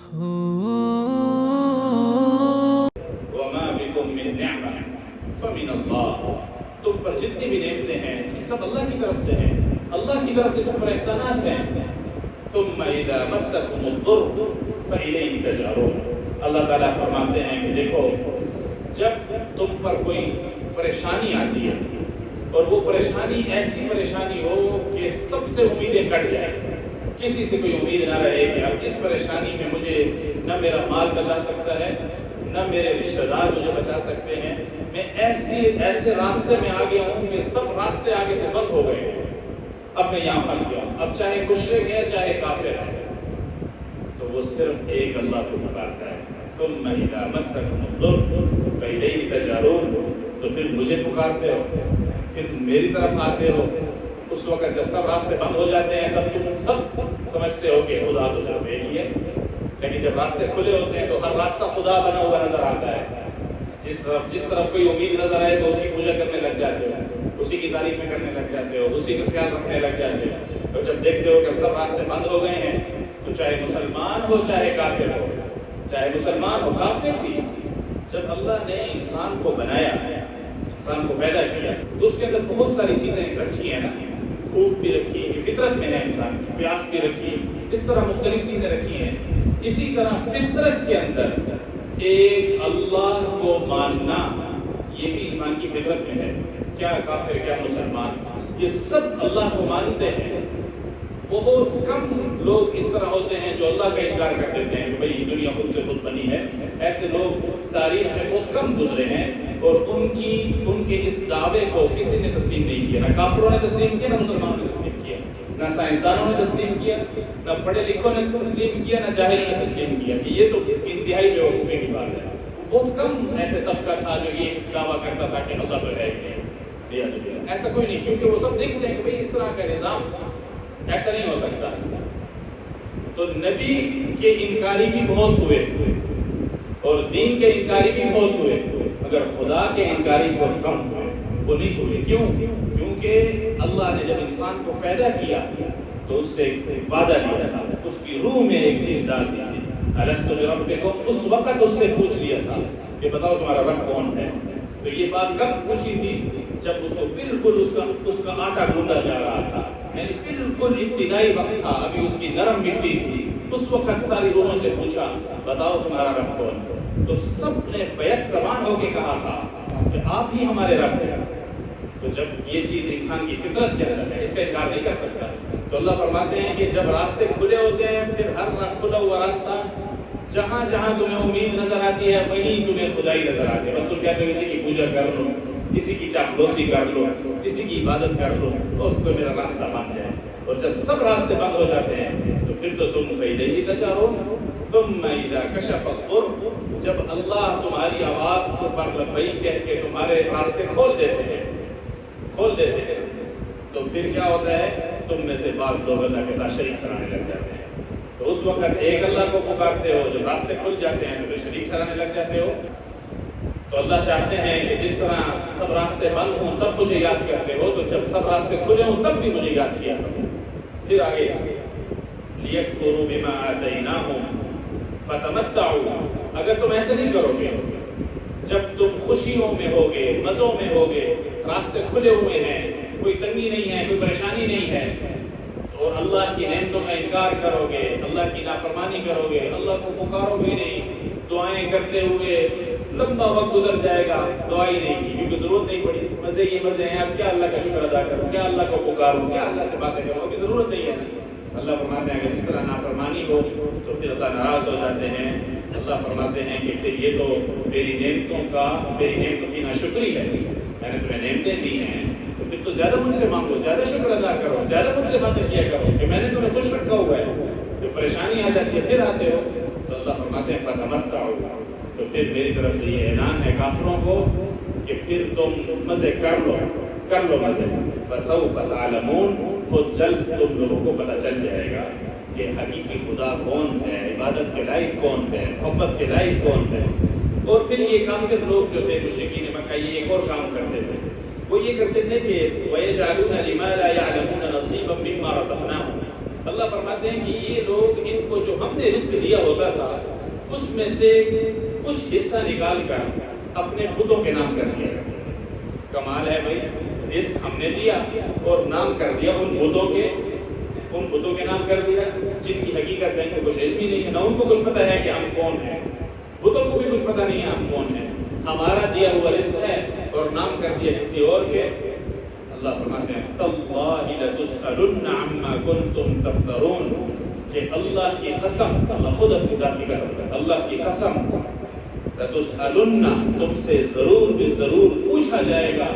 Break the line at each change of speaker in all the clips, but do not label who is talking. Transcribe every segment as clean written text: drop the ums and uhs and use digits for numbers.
وما بكم من نعمة فمن الله، تم پر جتنی بھی نعمتیں ہیں یہ سب اللہ کی طرف سے ہیں، اللہ کی طرف سے تم پر احسانات ہیں۔ ثم اذا مسكم الضر فإليه تجأرون، اللہ تعالیٰ فرماتے ہیں کہ دیکھو جب تم پر کوئی پریشانی آتی ہے اور وہ پریشانی ایسی پریشانی ہو کہ سب سے امیدیں کٹ جائیں، کسی سے کوئی امید نہ رہے کہ اب اس پریشانی میں مجھے نہ میرا مال بچا سکتا ہے نہ میرے رشتہ دار مجھے بچا سکتے ہیں، میں ایسے راستے میں آ گیا ہوں کہ سب راستے آگے سے بند ہو گئے ہیں، اب میں یہاں پھنس گیا ہوں، اب چاہے مشرک ہے چاہے کافر ہے، تو وہ صرف ایک اللہ کو پکارتا ہے۔ ثم اذا مسكم الضر فإليه تجأرون، تو پھر مجھے پکارتے ہو، پھر میری طرف آتے ہو۔ اس وقت جب سب راستے بند ہو جاتے ہیں تب تم سب سمجھتے ہو کہ خدا تو صرف ایک ہی ہے، لیکن جب راستے کھلے ہوتے ہیں تو ہر راستہ خدا بنا ہوا نظر آتا ہے، جس طرف کوئی امید نظر آئے تو اس کی پوجا کرنے لگ جاتے ہو، اسی کی تعریفیں کرنے لگ جاتے ہو، اسی کا خیال رکھنے لگ جاتے ہو۔ اور جب دیکھتے ہو کہ سب راستے بند ہو گئے ہیں تو چاہے مسلمان ہو چاہے کافر ہو، چاہے مسلمان ہو کافر بھی، جب اللہ نے انسان کو بنایا، انسان کو پیدا کیا تو اس کے اندر بہت ساری چیزیں رکھی ہیں نا، بھوک بھی رکھی ہے، فطرت میں ہے انسان کی، پیاس بھی رکھی ہے، اس طرح مختلف چیزیں رکھی ہیں۔ اسی طرح فطرت کے اندر ایک اللہ کو ماننا یہ بھی انسان کی فطرت میں ہے، کیا کافر کیا مسلمان یہ سب اللہ کو مانتے ہیں۔ بہت کم لوگ اس طرح ہوتے ہیں جو اللہ کا انکار کر دیتے ہیں کہ بھئی دنیا خود سے خود بنی ہے، ایسے لوگ تاریخ میں بہت کم گزرے ہیں، اور ان کے اس دعوے کو کسی نے تسلیم نہیں کیا، نہ کافروں نے تسلیم کیا نہ مسلمانوں نے تسلیم کیا، نہ سائنسدانوں نے تسلیم کیا، نہ پڑھے لکھوں نے تسلیم کیا، نہ جاہل نے تسلیم کیا کہ یہ تو انتہائی بیوقوفی کی بات ہے۔ بہت کم ایسے طبقہ تھا جو یہ دعویٰ کرتا تھا کہ اللہ تو ہے، ایسا کوئی نہیں، کیونکہ وہ سب دیکھتے ہیں کہ بھئی اس طرح کا نظام ایسا نہیں ہو سکتا۔ تو نبی کے انکاری بھی بہت ہوئے اور دین کے انکاری بھی بہت ہوئے، مگر خدا کے انکاری بہت کم ہوئے، وہ نہیں ہوئے۔ کیوں؟ کیونکہ اللہ نے جب انسان کو پیدا کیا تو اس سے وعدہ لیا تھا، اس کی روح میں ایک چیز ڈال دی تھی، الستو بربکم، اس وقت اس سے پوچھ لیا تھا کہ بتاؤ تمہارا رب کون ہے۔ تو یہ بات کب پوچھی تھی؟ جب اس کو بالکل اس کا آٹا گوندا جا رہا تھا، یعنی بالکل ابتدائی وقت تھا، ابھی اس کی نرم مٹی تھی، اس وقت ساری روحوں سے پوچھا بتاؤ تمہارا رب کون ہے، تو سب نے بیک زبان ہو کے کہا تھا کہ آپ ہی ہمارے رب ہیں۔ تو جب یہ چیز انسان کی فطرت کے اندر ہے، اس کا انکار نہیں کر سکتا۔ تو اللہ فرماتے ہیں کہ جب راستے کھلے ہوتے ہیں پھر ہر کھلا ہوا راستہ جہاں جہاں تمہیں امید نظر آتی ہے وہیں تمہیں خدائی نظر آتی ہے، بس تم کہتے ہو اسی کی پوجا کر لو، اسی کی چاپلوسی کر لو، اسی کی عبادت کر لو اور کوئی میرا راستہ بن جائے۔ اور جب سب راستے بند ہو جاتے ہیں تو پھر تو تم فإلیہ تجأرون۔ ثم اذا کشف الضر، جب اللہ تمہاری آواز پر لبیک کہہ کے تمہارے راستے کھول دیتے ہیں تو پھر کیا ہوتا ہے؟ تم میں سے بعض لوگ اللہ کے ساتھ شریک ٹھہرانے لگ جاتے ہیں۔ تو اس وقت ایک اللہ کو پکارتے ہو، جب راستے کھل جاتے ہیں تو پھر شریک ٹھہرانے لگ جاتے ہو۔ تو اللہ چاہتے ہیں کہ جس طرح سب راستے بند ہوں تب مجھے یاد کرتے ہو، تو جب سب راستے کھلے ہوں تب بھی مجھے یاد کیا کرو۔ پھر آگے لِيَكْفُرُوا بِمَا آتَيْنَاهُمْ فَتَمَتَّعُوا، اگر تم ایسے نہیں کرو گے، جب تم خوشیوں میں ہوگے، مزوں میں ہوگے، راستے کھلے ہوئے ہیں، کوئی تنگی نہیں ہے، کوئی پریشانی نہیں ہے، اور اللہ کی نعمتوں کا انکار کرو گے، اللہ کی نافرمانی کرو گے، اللہ کو پکارو گے نہیں، دعائیں کرتے ہوئے لمبا وقت گزر جائے گا، دعا ہی نہیں کی کیونکہ ضرورت نہیں پڑی، مزے یہ مزے ہیں، اب کیا اللہ کا شکر ادا کروں، کیا اللہ کو پکاروں، کیا اللہ سے باتیں کروں، کی ضرورت نہیں ہے۔ اللہ فرماتے ہیں اگر اس طرح نافرمانی ہو تو پھر اللہ ناراض ہو جاتے ہیں۔ اللہ فرماتے ہیں کہ پھر یہ تو میری نعمتوں کی ناشکری ہے، میں نے تمہیں نعمتیں دی ہیں تو پھر تو زیادہ مجھ سے مانگو، زیادہ شکر ادا کرو، زیادہ مجھ سے باتیں کیا کرو کہ میں نے تمہیں خوش رکھا ہوا ہے۔ جو پریشانی آ جاتی ہے پھر آتے ہو تو اللہ فرماتے ہیں فَتَمَتَّعُوا، تو پھر میری طرف سے یہ اعلان ہے کافروں کو کہ پھر تم مزے کر لو مزے، فَسَوْفَ تَعْلَمُونَ، خود جلد تم لوگوں کو پتہ چل جائے گا کہ حقیقی خدا کون ہے، عبادت کے لائق کون ہے، محبت کے لائق کون ہے۔ اور پھر یہ کافر لوگ جو تھے مشرکین مکہ یہ ایک اور کام کرتے تھے، وہ یہ کرتے تھے کہ وَيَجْعَلُونَ لِمَا لَا يَعْلَمُونَ نَصِيبًا مِمَّا رَزَقْنَاهُمْ، اللہ فرماتے ہیں کہ یہ لوگ ان کو جو ہم نے رزق دیا ہوتا تھا اس میں سے کچھ حصہ نکال کر اپنے بتوں کے نام کر دیا. کمال ہے بھائی، رزق ہم نے دیا اور نام کر دیا ان بتوں کے نام کر دیا جن کی حقیقت کا ان کو کچھ علم ہی نہیں ہے، نہ ان کو کچھ پتہ ہے کہ ہم کون ہیں، بتوں کو بھی کچھ پتہ نہیں ہے ہم کون ہیں. ہمارا دیا ہوا رزق ہے اور نام کر دیا کسی اور کے. اللہ فرماتے ہیں تاللہ لتسألن عما کنتم تفترون، کہ اللہ کی قسم، اللہ خود اپنی ذات کی قسم کرتا ہے، اللہ کی قسم لتسألن، تم سے ضرور بھی ضرور پوچھا جائے گا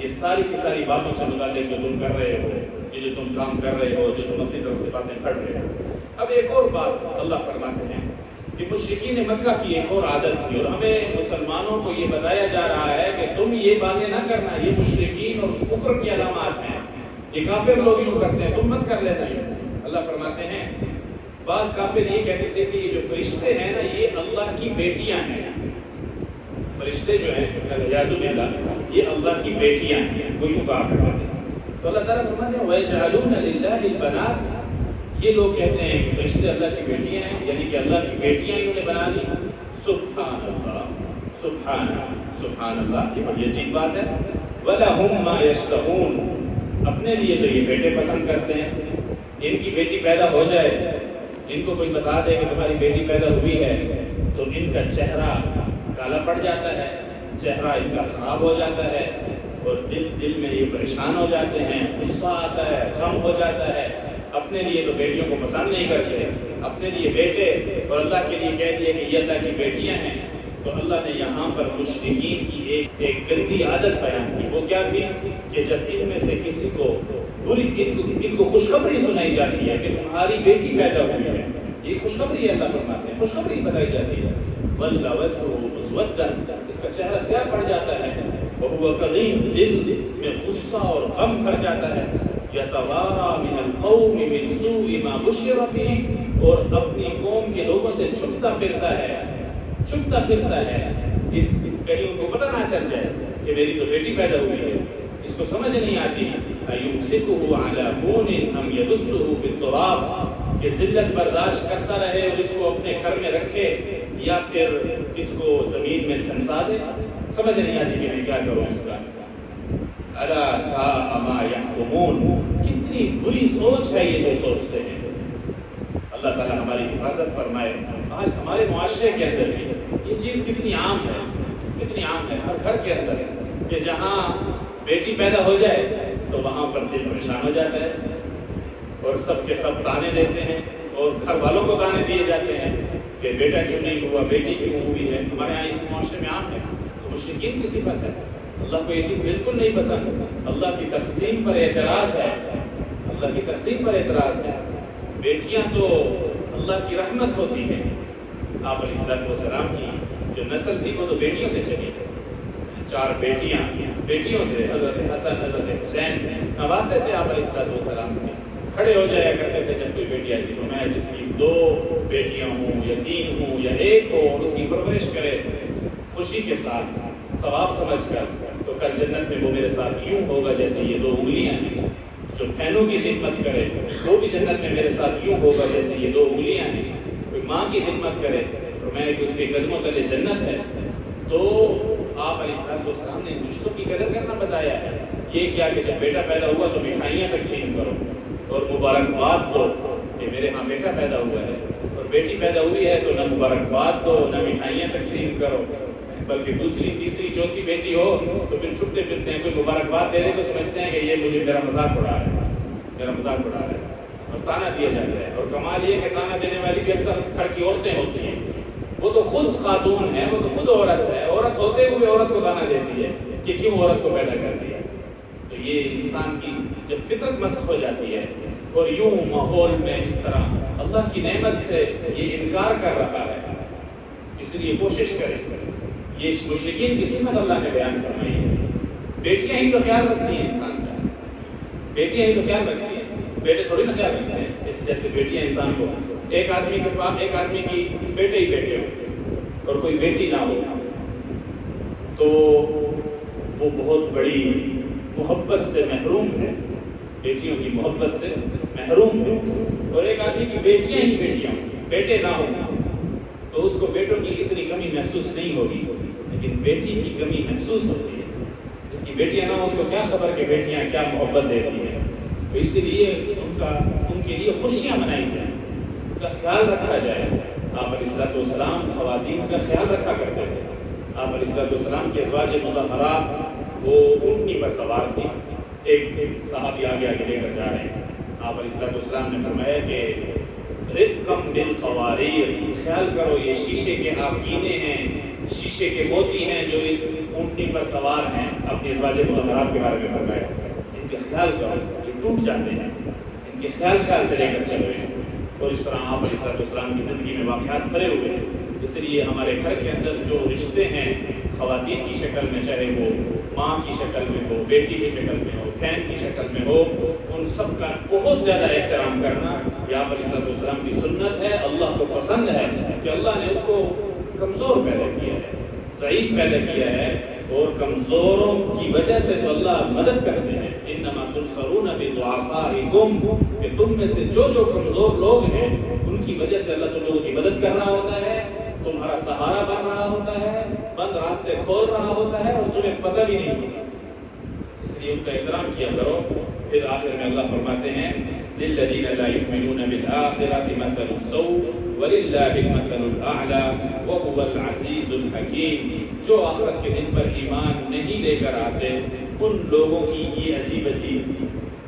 یہ ساری کی ساری باتوں سے متعلق جو تم کر رہے ہو، یہ جو تم کام کر رہے ہو، جو تم اپنی طرف سے باتیں کر رہے ہو. اب ایک اور بات اللہ فرماتے ہیں کہ مشرکین مکہ کی ایک اور عادت تھی، اور ہمیں مسلمانوں کو یہ بتایا جا رہا ہے کہ تم یہ باتیں نہ کرنا، یہ مشرکین اور کفر کی علامات ہیں، یہ کافر لوگ یوں کرتے ہیں، تم مت کر لینا. اللہ فرماتے ہیں بعض کافر یہ کہتے تھے کہ یہ جو فرشتے ہیں نا یہ اللہ کی بیٹیاں ہیں. فرشتے جو ہیں الیاذ باللہ یہ اللہ کی بیٹیاں ہیں، وہ یوں کہا کرتے تھے. تو اللہ تعالیٰ فرماتے ہیں وَيَجْعَلُونَ لِلَّهِ الْبَنَاتِ، یہ لوگ کہتے ہیں کہ فرشتے اللہ کی بیٹیاں ہیں، یعنی کہ اللہ کی بیٹیاں انہوں نے بنا لی. سبحان اللہ، سبحان اللہ، یہ بڑی عجیب بات ہے. وَلَهُمْ مَا يَشْتَهُونَ، اپنے لیے تو یہ بیٹے پسند کرتے ہیں. ان کی بیٹی پیدا ہو جائے، ان کو کوئی بتا دے کہ تمہاری بیٹی پیدا ہوئی ہے تو ان کا چہرہ کالا پڑ جاتا ہے، چہرہ ان کا خراب ہو جاتا ہے، اور دل میں یہ پریشان ہو جاتے ہیں، غصہ آتا ہے، غم ہو جاتا ہے. اپنے لیے تو بیٹیوں کو پسند نہیں کرتے، اپنے لیے بیٹے، اور اللہ کے لیے کہہ دیا کہ یہ اللہ کی بیٹیاں ہیں. تو اللہ نے یہاں پر مشرکین کی ایک گندی عادت بیان کی. وہ کیا تھی کہ جب ان میں سے کسی کو ان کو خوشخبری سنائی جاتی ہے کہ تمہاری بیٹی پیدا ہوئی ہے، یہ خوشخبری ہے، اللہ فرماتے ہیں خوشخبری بتائی جاتی ہے. وَلَّا وَجْهُهُ مُسْوَدًّا، اس کا چہرہ سیاہ پڑ جاتا ہے. وَهُوَ كَظِيمٌ، دل میں غصہ اور غم بھر جاتا ہے. يَتَوَارَى مِنَ الْقَوْمِ مِنْ سُوءِ مَا بُشِّرَ بِهِ، اور اپنی قوم کے لوگوں سے چھپتا پھرتا ہے اس کہیں ان کو پتہ نہ چل جائے کہ میری تو بیٹی پیدا ہوئی ہے. اس کو سمجھ نہیں آتی اَيُمْسِكُهُ عَلَى هُونٍ أَمْ يَدُسُّهُ فِي التُّرَابِ، کہ ذلت برداشت کرتا رہے اور اس کو اپنے گھر میں رکھے یا پھر اس کو زمین میں دھنسا دے. سمجھ نہیں آتی کہ میں کیا کروں اس کا. أَلَا سَاءَ مَا يَحْكُمُونَ، کتنی بری سوچ ہے یہ جو سوچتے ہیں. اللہ تعالیٰ ہماری حفاظت فرمائے. آج ہمارے معاشرے کے اندر بھی یہ چیز کتنی عام ہے ہر گھر کے اندر، کہ جہاں بیٹی پیدا ہو جائے تو وہاں پر دل پریشان ہو جاتا ہے اور سب کے سب تانے دیتے ہیں، اور گھر والوں کو تانے دیے جاتے ہیں کہ بیٹا کیوں نہیں ہوا، بیٹی کیوں ہوئی ہے. ہمارے یہاں اس معاشرے میں عام ہے. تو مشرکین کی صفت ہے. اللہ کو یہ چیز بالکل نہیں پسند. اللہ کی تقسیم پر اعتراض ہے. بیٹیاں تو اللہ کی رحمت ہوتی ہیں. آپ علیہ السلام کی جو نسل تھی وہ تو بیٹیوں سے چلی ہے. 4 بیٹیوں سے، حضرت حسن، حضرت حسین نواسے تھے آپ علیہ السلام کے. کھڑے ہو جایا کرتے تھے جب کوئی بیٹی آئی تھی تو میں جس کی 2 بیٹیاں ہوں یا 3 ہوں یا 1 ہو، اور اس کی پرورش کرے خوشی کے ساتھ، ثواب سمجھ کر، تو کل جنت میں وہ میرے ساتھ یوں ہوگا جیسے یہ 2 انگلیاں ہیں. جو بہنوں کی خدمت کرے وہ بھی جنت میں میرے ساتھ یوں ہوگا جیسے یہ 2 انگلیاں ہیں. کوئی ماں کی خدمت کرے تو میں کہ اس کے قدموں تلے جنت ہے. تو آپ علیہ السلام نے رشتوں کی قدر کرنا بتایا ہے. یہ کیا کہ جب بیٹا پیدا ہوا تو مٹھائیاں تقسیم کرو اور مبارکباد دو کہ میرے ہاں بیٹا پیدا ہوا ہے، اور بیٹی پیدا ہوئی ہے تو نہ مبارکباد دو نہ مٹھائیاں تقسیم کرو، بلکہ دوسری تیسری چوتھی بیٹی ہو تو پھر چھپتے پھرتے ہیں. کوئی مبارکباد دے دے تو سمجھتے ہیں کہ یہ مجھے میرا مذاق اڑا رہا ہے اور تانا دیا جاتا ہے. اور کمال یہ کہ تانا دینے والی بھی اکثر گھر کی عورتیں ہوتی ہیں. وہ تو خود خاتون ہے، وہ تو خود عورت ہے. عورت ہوتے ہوئے عورت کو تانا دیتی ہے کہ کیوں عورت کو پیدا کر دیا. تو یہ انسان کی جب فطرت مسخ ہو جاتی ہے اور یوں ماحول میں اس طرح اللہ کی نعمت سے یہ انکار کر رہا ہے، اس لیے کوشش کریں. یہ مشرکین کی صفت اللہ نے بیان فرمائی ہے. بیٹیاں ہی تو خیال رکھتی ہیں انسان کا، بیٹیاں ہی تو خیال رکھتی ہیں، بیٹے تھوڑی نہ خیال رکھتے ہیں. جیسے بیٹیاں انسان کو، ایک آدمی کی بیٹے ہی بیٹے ہو اور کوئی بیٹی نہ ہو تو وہ بہت بڑی محبت سے محروم ہے. بیٹیوں کی محبت سے محروم ہو، اور ایک آدمی کی بیٹیاں ہی بیٹیاں بیٹے نہ ہو تو اس کو بیٹوں کی اتنی کمی محسوس نہیں ہوگی، لیکن بیٹی کی کمی محسوس ہوتی ہے۔ جس کی بیٹیاں نہ ہو اس کو کیا خبر کہ بیٹیاں کیا محبت دیتی ہیں۔ تو اس لیے ان کے لیے خوشیاں منائی جائیں، ان کا خیال رکھا جائے۔ آپ علیہ الصلوۃ والسلام خواتین کا خیال رکھا کرتے تھے۔ آپ علیہ الصلوۃ والسلام کی ازواج مطہرات وہ اونٹنی پر سوار تھی، ایک صحابی آگے لے کر جا رہے ہیں۔ آپ علیہ الصلوۃ والسلام نے فرمایا کہ رفقم بالقواریر، خیال کرو یہ شیشے کے آبگینے ہیں، شیشے کے موتی ہیں جو اس اونٹنی پر سوار ہیں۔ اپنی ازواج مطہرات کے بارے میں فرمایا ان کے خیال کرو، یہ ٹوٹ جاتے ہیں، ان کے خیال سے لے کر چلو۔ اور اس طرح آپ علیہ الصلوۃ والسلام کی زندگی میں واقعات بھرے ہوئے ہیں۔ اس لیے ہمارے گھر کے اندر جو رشتے ہیں خواتین کی شکل میں، چاہے وہ ماں کی شکل میں ہو، بیٹی کی شکل میں ہو، بہن کی شکل میں ہو، ان سب کا بہت زیادہ احترام کرنا یہ آپ علیہ الصلوۃ والسلام کی سنت ہے۔ اللہ کو پسند ہے کہ اللہ نے اس کو کمزور پیدا کیا ہے، ضعیف پیدا کیا ہے، اور کمزوروں کی وجہ سے تو اللہ مدد کرتے ہیں۔ انما تنصرون بضعفائکم، کہ تم میں سے جو کمزور لوگ ہیں ان کی وجہ سے اللہ تم لوگوں کی مدد کر رہا ہوتا ہے، تمہارا سہارا بن رہا ہوتا ہے، بند راستے کھول رہا ہوتا ہے، اور تمہیں پتہ بھی نہیں ہوتا۔ اس لیے ان کا احترام کیا کرو۔ پھر آخر میں اللہ فرماتے ہیں للذین لا یؤمنون بالآخرۃ مثل السوء وللہ المثل الاعلی وهو العزیز الحکیم۔ جو آخرت کے دن پر ایمان نہیں لے کر آتے ان لوگوں کی یہ عجیب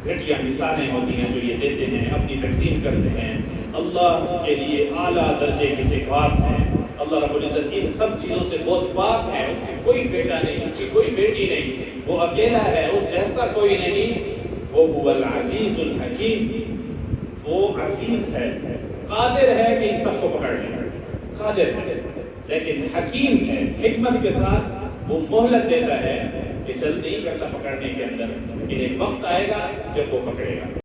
گھٹیا مثالیں ہوتی ہیں جو یہ دیتے ہیں، اپنی تقسیم کرتے ہیں۔ اللہ کے لیے اعلیٰ درجے کی صفات ہیں۔ اللہ رب العزت ان سب چیزوں سے بہت پاک ہے، اس کے کوئی بیٹا نہیں، اس کی کوئی بیٹی نہیں، وہ اکیلا ہے، اس جیسا کوئی نہیں۔ وہ العزیز الحکیم، وہ عزیز ہے، قادر ہے کہ ان سب کو پکڑ لے، قادر ہے، لیکن حکیم ہے، حکمت کے ساتھ وہ مہلت دیتا ہے کہ جلد نہیں کرتا پکڑنے کے اندر، لیکن ایک وقت آئے گا جب وہ پکڑے گا۔